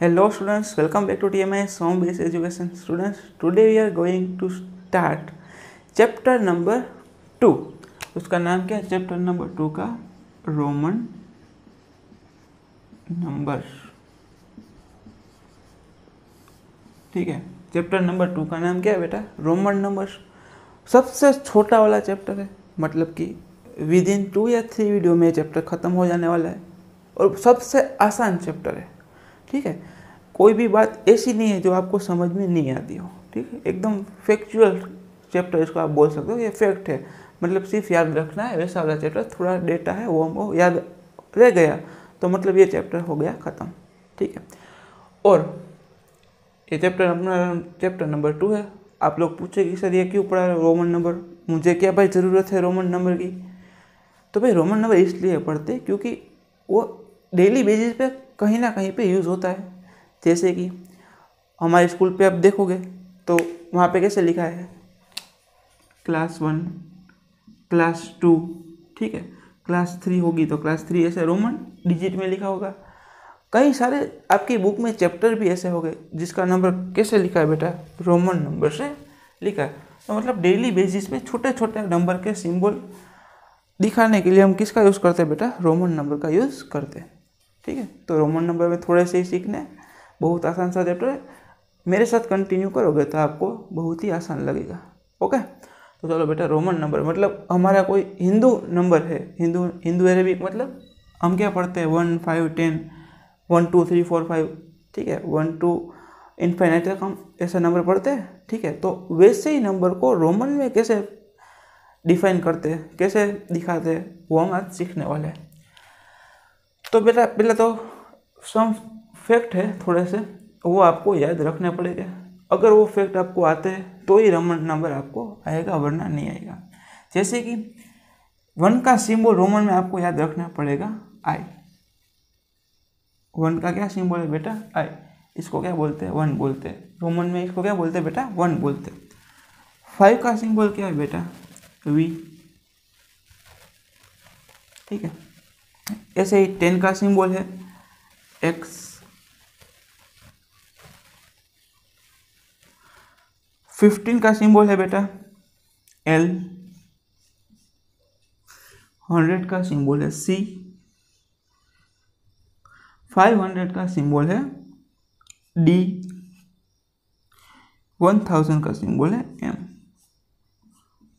Hello students, welcome back to TMS Home Based Education. Students, today we are going to start chapter number 2. उसका नाम क्या है? Chapter number 2 का Roman number. ठीक है, chapter number 2 का नाम क्या है बेटा? Roman number. सबसे छोटा वाला चैप्टर है, मतलब कि विद इन 2 या 3 वीडियो में चैप्टर ख़त्म हो जाने वाला है और सबसे आसान चैप्टर है। ठीक है, कोई भी बात ऐसी नहीं है जो आपको समझ में नहीं आती हो। ठीक है, एकदम फैक्चुअल चैप्टर इसको आप बोल सकते हो, ये फैक्ट है, मतलब सिर्फ याद रखना है वैसा वाला चैप्टर। थोड़ा डेटा है वो हमको याद रह गया तो मतलब ये चैप्टर हो गया ख़त्म। ठीक है, और ये चैप्टर नंबर 2 है। आप लोग पूछे कि सर ये क्यों पढ़ा है रोमन नंबर, मुझे क्या भाई ज़रूरत है रोमन नंबर की? तो भाई रोमन नंबर इसलिए पढ़ते क्योंकि वो डेली बेसिस पे कहीं ना कहीं पे यूज़ होता है। जैसे कि हमारे स्कूल पे आप देखोगे तो वहाँ पे कैसे लिखा है, क्लास 1, क्लास 2, ठीक है, क्लास 3 होगी तो क्लास 3 ऐसे रोमन डिजिट में लिखा होगा। कई सारे आपकी बुक में चैप्टर भी ऐसे हो गए जिसका नंबर कैसे लिखा है बेटा? रोमन नंबर से लिखा है। तो मतलब डेली बेसिस पे छोटे छोटे नंबर के सिंबल दिखाने के लिए हम किसका यूज़ करते हैं बेटा? रोमन नंबर का यूज़ करते हैं। ठीक है, तो रोमन नंबर में थोड़े से ही सीखने हैं, बहुत आसान सा चैप्टर है। मेरे साथ कंटिन्यू करोगे तो आपको बहुत ही आसान लगेगा। ओके, तो चलो बेटा, रोमन नंबर मतलब हमारा कोई हिंदू नंबर है, हिंदू अरेबिक, मतलब हम क्या पढ़ते हैं 1, 5, 10, 1, 2, 3, 4, 5, ठीक है, 1 to इन्फिनिटी तक हम ऐसा नंबर पढ़ते हैं। ठीक है, तो वैसे ही नंबर को रोमन में कैसे डिफाइन करते हैं, कैसे दिखाते हैं, वो हम आज सीखने वाले हैं। तो बेटा पहले तो सम फैक्ट है थोड़े से, वो आपको याद रखने पड़ेगा। अगर वो फैक्ट आपको आते हैं तो ही रोमन नंबर आपको आएगा, वरना नहीं आएगा। जैसे कि 1 का सिंबल रोमन में आपको याद रखना पड़ेगा आई। 1 का क्या सिंबल है बेटा? आई। इसको क्या बोलते हैं? 1 बोलते हैं। रोमन में इसको क्या बोलते हैं बेटा? 1 बोलते हैं। 5 का सिंबल क्या है बेटा? वी। ठीक है, ऐसे ही 10 का सिंबल है एक्स। 15 का सिंबल है बेटा एल। 100 का सिंबल है सी। 500 का सिंबल है डी। 1000 का सिंबल है एम।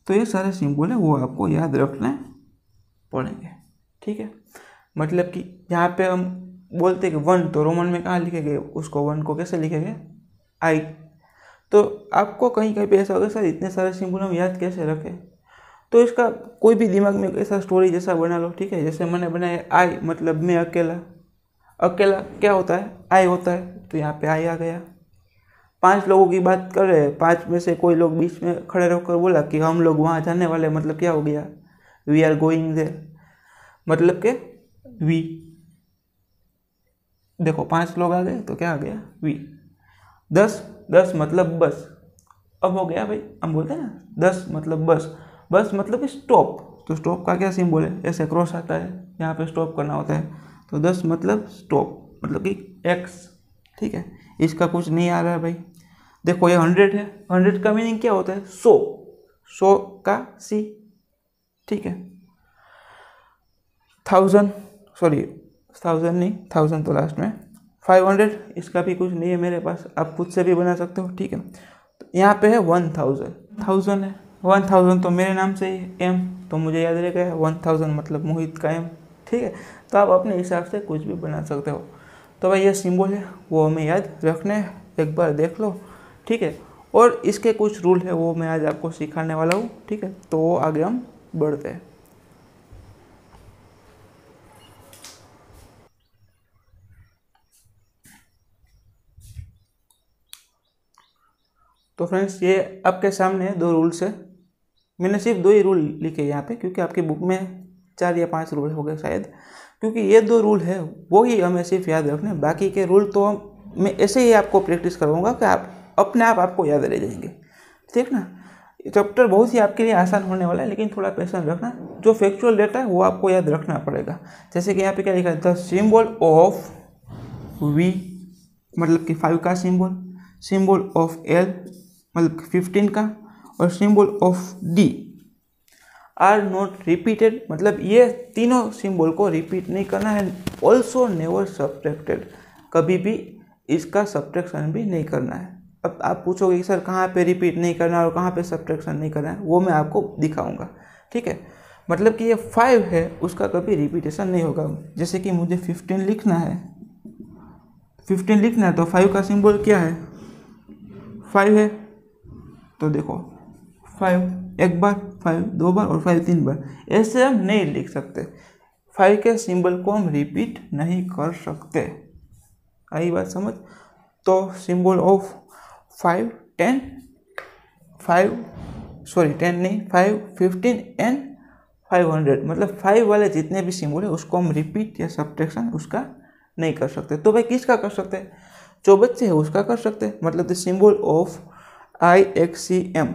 तो ये सारे सिंबल है वो आपको याद रखने पड़ेंगे। ठीक है, मतलब कि यहाँ पे हम बोलते हैं कि 1, तो रोमन में कहाँ लिखेंगे उसको? 1 को कैसे लिखेंगे? आई। तो आपको कहीं कहीं पे ऐसा होगा सर इतने सारे सिंबल हम याद कैसे रखें? तो इसका कोई भी दिमाग में ऐसा स्टोरी जैसा बना लो। ठीक है, जैसे मैंने बनाया आई, मतलब मैं अकेला। अकेला क्या होता है? आई होता है, तो यहाँ पे आई आ गया। 5 लोगों की बात कर रहे हैं, 5 में से कोई लोग बीच में खड़े रहकर बोला कि हम लोग वहाँ जाने वाले, मतलब क्या हो गया? वी आर गोइंग देयर, मतलब के वी। देखो 5 लोग आ गए तो क्या आ गया? वी। 10 मतलब बस। अब हो गया भाई, हम बोलते हैं ना 10 मतलब बस। बस मतलब कि स्टॉप। तो स्टॉप का क्या सिंबल है? ऐसे क्रॉस आता है, यहाँ पे स्टॉप करना होता है। तो 10 मतलब स्टॉप, मतलब कि एक्स। ठीक है, इसका कुछ नहीं आ रहा है भाई। देखो ये 100 है, 100 का मीनिंग क्या होता है? 100 का सी। ठीक है, 1000 नहीं, 1000 तो लास्ट में। 500, इसका भी कुछ नहीं है मेरे पास, आप खुद से भी बना सकते हो। ठीक है, तो यहाँ पे है 1000 है। 1000 तो मेरे नाम से ही एम, तो मुझे याद रहेगा 1000 मतलब मोहित का एम। ठीक है, तो आप अपने हिसाब से कुछ भी बना सकते हो। तो भाई ये सिंबल है वो हमें याद रखने, एक बार देख लो। ठीक है, और इसके कुछ रूल है वो मैं आज आपको सिखाने वाला हूँ। ठीक है, तो आगे हम बढ़ते हैं। तो फ्रेंड्स ये आपके सामने 2 रूल्स है। मैंने सिर्फ 2 ही रूल लिखे यहाँ पे, क्योंकि आपकी बुक में 4 या 5 रूल हो गए शायद, क्योंकि ये 2 रूल है वो ही हमें सिर्फ याद रखने। बाकी के रूल तो मैं ऐसे ही आपको प्रैक्टिस करवाऊंगा कि आप अपने आप आपको याद रह जाएंगे। ठीक ना, चैप्टर बहुत ही आपके लिए आसान होने वाला है, लेकिन थोड़ा पेशेंस रखना। जो फैक्चुअल डेटा है वो आपको याद रखना पड़ेगा। जैसे कि यहाँ पे क्या लिखा है, द सिंबल ऑफ वी मतलब कि 5 का सिंबल ऑफ एल मतलब 15 का, और symbol of D R not repeated मतलब ये तीनों सिंबल को रिपीट नहीं करना है। ऑल्सो नेवर सब्ट्रैक्टेड, कभी भी इसका सब्ट्रैक्शन भी नहीं करना है। अब आप पूछोगे कि सर कहाँ पे रिपीट नहीं करना है और कहाँ पे सब्ट्रैक्शन नहीं करना है, वो मैं आपको दिखाऊंगा। ठीक है, मतलब कि ये 5 है उसका कभी रिपीटेशन नहीं होगा। जैसे कि मुझे 15 लिखना है, 15 लिखना है तो 5 का सिंबल क्या है, 5 है। तो देखो 5 एक बार, 5 2 बार और 5 3 बार, ऐसे हम नहीं लिख सकते। 5 के सिंबल को हम रिपीट नहीं कर सकते। आई बात समझ। तो सिंबल ऑफ 5 10 5 सॉरी 10 नहीं 5 15 एंड 500 मतलब 5 वाले जितने भी सिंबल है उसको हम रिपीट या सब्ट्रैक्शन उसका नहीं कर सकते। तो भाई किसका कर सकते हैं, जो बच्चे है उसका कर सकते हैं। मतलब द सिंबल ऑफ IXCM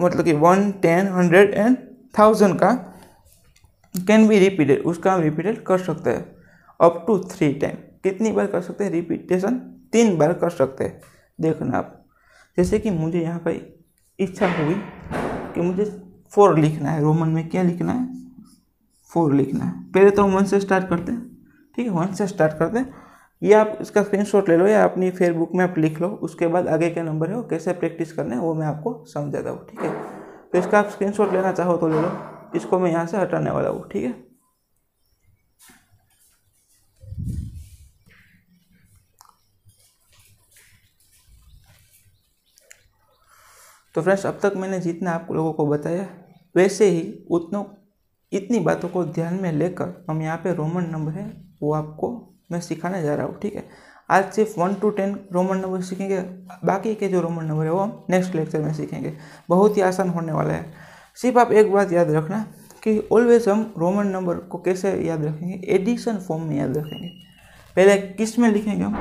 मतलब कि 1 10 100 एंड 1000 का कैन बी रिपीटेड, उसका हम रिपीटेड कर सकते हैं अप टू 3 टाइम। कितनी बार कर सकते हैं रिपीटेशन, 3 बार कर सकते हैं। देखना आप, जैसे कि मुझे यहाँ पर इच्छा हुई कि मुझे 4 लिखना है, रोमन में क्या लिखना है, 4 लिखना है। पहले तो हम 1 से स्टार्ट करते हैं। ठीक है, 1 से स्टार्ट करते हैं। ये आप इसका स्क्रीनशॉट ले लो या अपनी फेसबुक में आप लिख लो, उसके बाद आगे के नंबर है वो कैसे प्रैक्टिस करना है वो मैं आपको समझाता हूँ। ठीक है, तो इसका आप स्क्रीनशॉट लेना चाहो तो ले लो, इसको मैं यहाँ से हटाने वाला हूँ। ठीक है, तो फ्रेंड्स अब तक मैंने जितना आप लोगों को बताया वैसे ही इतनी बातों को ध्यान में लेकर हम यहाँ पे रोमन नंबर है वो आपको मैं सिखाने जा रहा हूँ। ठीक है, आज सिर्फ 1 to 10 रोमन नंबर सीखेंगे, बाकी के जो रोमन नंबर है वो हम नेक्स्ट लेक्चर में सीखेंगे। बहुत ही आसान होने वाला है। सिर्फ आप एक बात याद रखना कि ऑलवेज हम रोमन नंबर को कैसे याद रखेंगे, एडिशन फॉर्म में याद रखेंगे। पहले किस में लिखेंगे हम,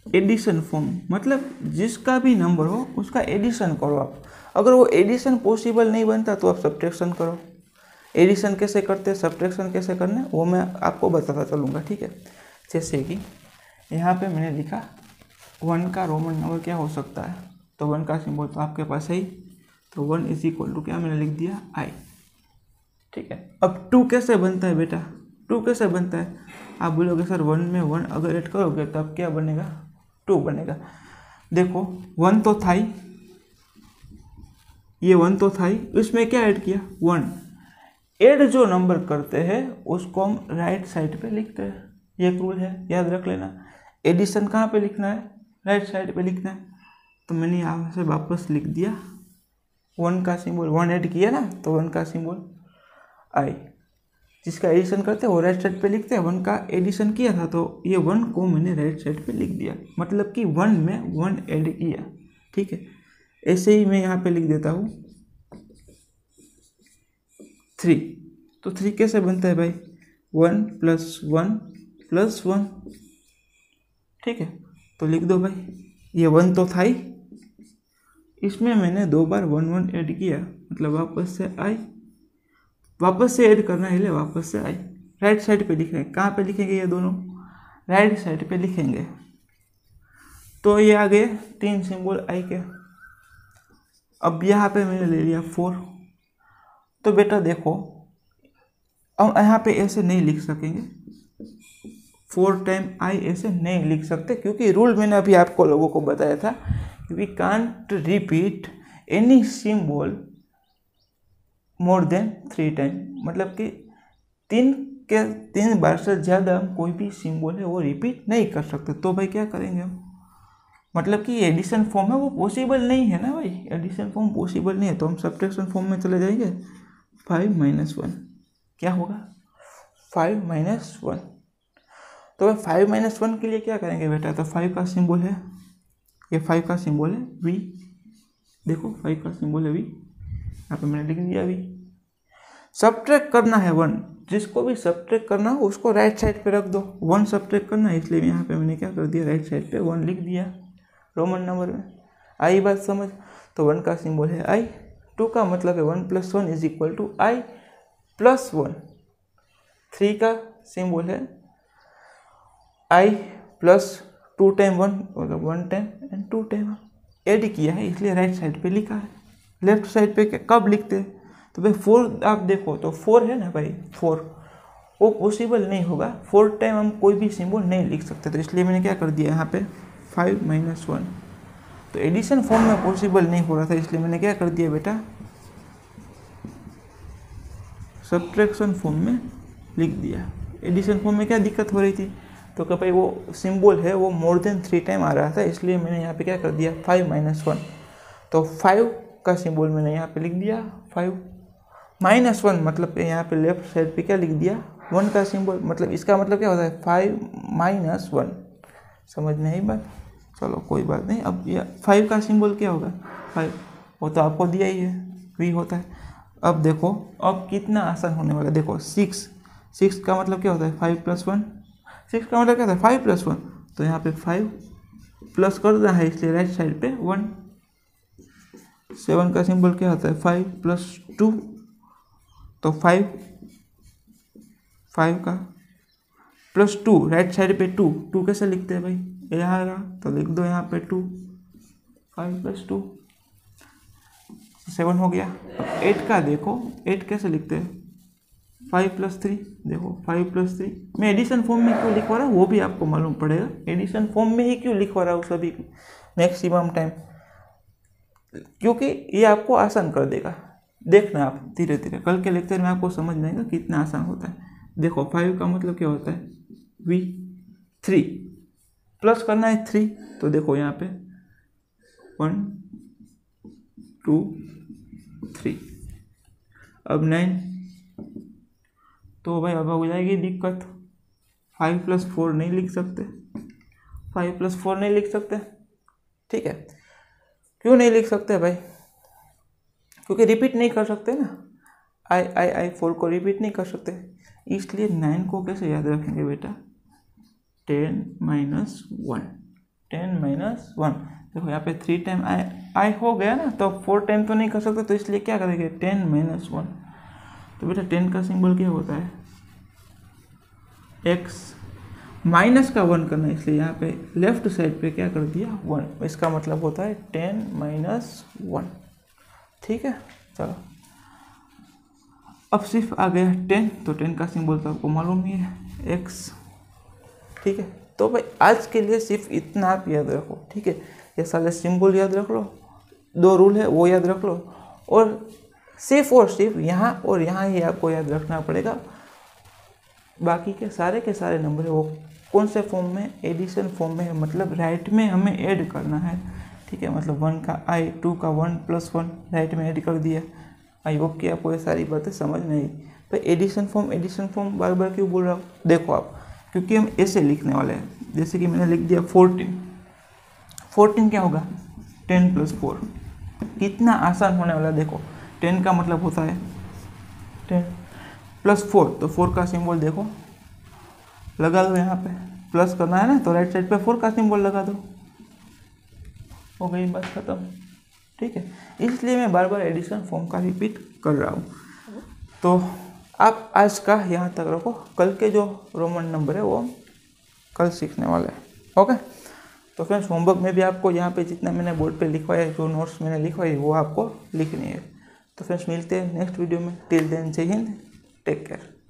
एडिशन फॉर्म मतलब जिसका भी नंबर हो उसका एडिशन करो आप। अगर वो एडिशन पॉसिबल नहीं बनता तो आप सब्ट्रैक्शन करो। एडिशन कैसे करते हैं, सब्ट्रैक्शन कैसे करना है वो मैं आपको बताता चलूँगा। ठीक है, जैसे कि यहाँ पे मैंने लिखा 1 का रोमन नंबर क्या हो सकता है, तो 1 का सिंबल तो आपके पास है ही, तो 1 इज इक्वल टू क्या मैंने लिख दिया I। ठीक है, अब 2 कैसे बनता है बेटा, 2 कैसे बनता है, आप बोलोगे सर 1 में 1 अगर ऐड करोगे तो अब क्या बनेगा, 2 बनेगा। देखो 1 तो था ही, ये 1 तो था ही, इसमें क्या ऐड किया 1। ऐड जो नंबर करते हैं उसको हम राइट साइड पे लिखते हैं, ये एक रूल है याद रख लेना। एडिशन कहाँ पे लिखना है, राइट साइड पे लिखना है। तो मैंने यहाँ से वापस लिख दिया 1 का सिंबल, 1 ऐड किया ना तो 1 का सिंबल I। जिसका एडिशन करते हैं वो राइट साइड पे लिखते हैं, 1 का एडिशन किया था तो ये 1 को मैंने राइट साइड पे लिख दिया, मतलब कि 1 में 1 ऐड किया। ठीक है, ऐसे ही मैं यहाँ पे लिख देता हूँ 3। तो 3 कैसे बनता है भाई, 1 + 1 + 1। ठीक है, तो लिख दो भाई, ये 1 तो था ही, इसमें मैंने 2 बार 1 1 ऐड किया, मतलब वापस से I, वापस से ऐड करना है ले वापस से I। राइट साइड पे लिख रहे हैं, कहाँ पे लिखेंगे ये दोनों, राइट साइड पे लिखेंगे। तो ये आ गए 3 सिंबल I के। अब यहाँ पे मैंने ले लिया 4। तो बेटा देखो अब यहाँ पे ऐसे नहीं लिख सकेंगे, 4 टाइम I ऐसे नहीं लिख सकते, क्योंकि रूल मैंने अभी आपको लोगों को बताया था, we can't repeat any symbol more than 3 time, मतलब कि 3 बार से ज़्यादा हम कोई भी सिंबल है वो रिपीट नहीं कर सकते। तो भाई क्या करेंगे हम, मतलब कि एडिशन फॉर्म है वो पॉसिबल नहीं है ना भाई, एडिशन फॉर्म पॉसिबल नहीं है तो हम सब्ट्रैक्शन फॉर्म में चले जाएंगे। 5 - 1 क्या होगा, 5 - 1। तो 5 - 1 के लिए क्या करेंगे बेटा, तो 5 का सिंबल है, ये 5 का सिंबल है V। देखो 5 का सिंबल है V, यहाँ पे मैंने लिख दिया V। सब्ट्रैक्ट करना है 1, जिसको भी सब्ट्रैक्ट करना हो उसको राइट साइड पे रख दो। 1 सब्ट्रैक्ट करना है, इसलिए यहाँ पे मैंने क्या कर दिया, राइट साइड पे 1 लिख दिया। रोमन नंबर में। आई बात समझ। तो 1 का सिंबल है आई, 2 का मतलब है 1 + 1 = आई + 1, 3 का सिंबल है आई + 2 टाइम 1 मतलब 1 टाइम एंड 2 टाइम ऐड किया है, इसलिए राइट साइड पे लिखा है। लेफ्ट साइड पे कब लिखते हैं? तो भाई 4 आप देखो तो 4 है ना भाई, 4 वो पॉसिबल नहीं होगा, 4 टाइम हम कोई भी सिंबल नहीं लिख सकते, तो इसलिए मैंने क्या कर दिया यहाँ पे 5 - 1। तो एडिशन फॉर्म में पॉसिबल नहीं हो रहा था, इसलिए मैंने क्या कर दिया बेटा सब्ट्रैक्शन फॉर्म में लिख दिया। एडिशन फॉर्म में क्या दिक्कत हो रही थी? तो क्या भाई वो सिंबल है वो मोर देन 3 टाइम आ रहा था, इसलिए मैंने यहाँ पे क्या कर दिया 5 - 1। तो 5 का सिंबल मैंने यहाँ पे लिख दिया 5 - 1 मतलब यहाँ पे लेफ्ट साइड पे क्या लिख दिया 1 का सिंबल, मतलब इसका मतलब क्या होता है 5 - 1। समझ में आई बात? चलो कोई बात नहीं। अब ये 5 का सिंबल क्या होगा 5, वो तो आपको दिया ही है, वी होता है। अब देखो अब कितना आसान होने वाला है, देखो 6 का मतलब क्या होता है 5 + 1, 6 का मतलब क्या होता है 5 + 1, तो यहाँ पे 5 प्लस करना है इसलिए राइट साइड पे 1। 7 का सिंबल क्या होता है 5 + 2, तो 5 का +2 राइट साइड पे 2 कैसे लिखते हैं भाई, यहाँ रहा तो लिख दो यहाँ पे 2, 5 + 2 7 हो गया। 8 का देखो 8 कैसे लिखते हैं 5 + 3, देखो 5 + 3। मैं एडिशन फॉर्म में क्यों लिखवा रहा हूँ वो भी आपको मालूम पड़ेगा, एडिशन फॉर्म में ही क्यों लिखवा रहा हूँ सभी मैक्सिमम टाइम, क्योंकि ये आपको आसान कर देगा। देखना आप धीरे धीरे कल के लेक्चर में आपको समझ में आएगा कितना आसान होता है। देखो 5 का मतलब क्या होता है V, 3 प्लस करना है 3, तो देखो यहाँ पे 1 2 3, अब 9, तो भाई अब हो जाएगी दिक्कत, 5 + 4 नहीं लिख सकते, 5 + 4 नहीं लिख सकते, ठीक है। क्यों नहीं लिख सकते भाई? क्योंकि रिपीट नहीं कर सकते ना, आई 4 को रिपीट नहीं कर सकते, इसलिए 9 को कैसे याद रखेंगे बेटा 10 - 1, 10 - 1। देखो यहाँ पे 3 टाइम आई हो गया ना, तो 4 टाइम तो नहीं कर सकते, तो इसलिए क्या करेंगे 10 - 1। तो बेटा 10 का सिंबल क्या होता है x, माइनस का 1 करना है, इसलिए यहाँ पे लेफ्ट साइड पे क्या कर दिया 1, इसका मतलब होता है 10 - 1, ठीक है। चलो अब सिर्फ आ गया 10, तो 10 का सिंबल तो आपको मालूम ही है x, ठीक है। तो भाई आज के लिए सिर्फ इतना आप याद रखो, ठीक है। ये सारे सिंबल याद रख लो, 2 रूल है वो याद रख लो, और सिर्फ यहाँ और यहाँ ही आपको याद रखना पड़ेगा। बाकी के सारे नंबर है वो कौन से फॉर्म में, एडिशन फॉर्म में है, मतलब राइट में हमें ऐड करना है, ठीक है। मतलब 1 का आई, 2 का 1 + 1 राइट में ऐड कर दिया। आई होप कि आपको ये सारी बातें समझ में आई। तो एडिशन फॉर्म बार बार क्यों बोल रहा हूँ, देखो आप, क्योंकि हम ऐसे लिखने वाले हैं, जैसे कि मैंने लिख दिया 14 क्या होगा 10 + 4, कितना आसान होने वाला है। देखो 10 का मतलब होता है 10 + 4, तो 4 का सिंबल देखो लगा दो, यहाँ पे प्लस करना है ना, तो राइट साइड पे 4 का सिंबल लगा दो, हो गई बात खत्म, ठीक है। इसलिए मैं बार बार एडिशन फॉर्म का रिपीट कर रहा हूँ। तो आप आज का यहाँ तक रखो, कल के जो रोमन नंबर है वो कल सीखने वाले हैं, ओके। तो फ्रेंड्स होमवर्क में भी आपको यहाँ पे जितना मैंने बोर्ड पे लिखवाया है, जो नोट्स मैंने लिखवाई वो आपको लिखनी है। तो फ्रेंड्स मिलते हैं नेक्स्ट वीडियो में, टिल देन जय हिंद, टेक केयर।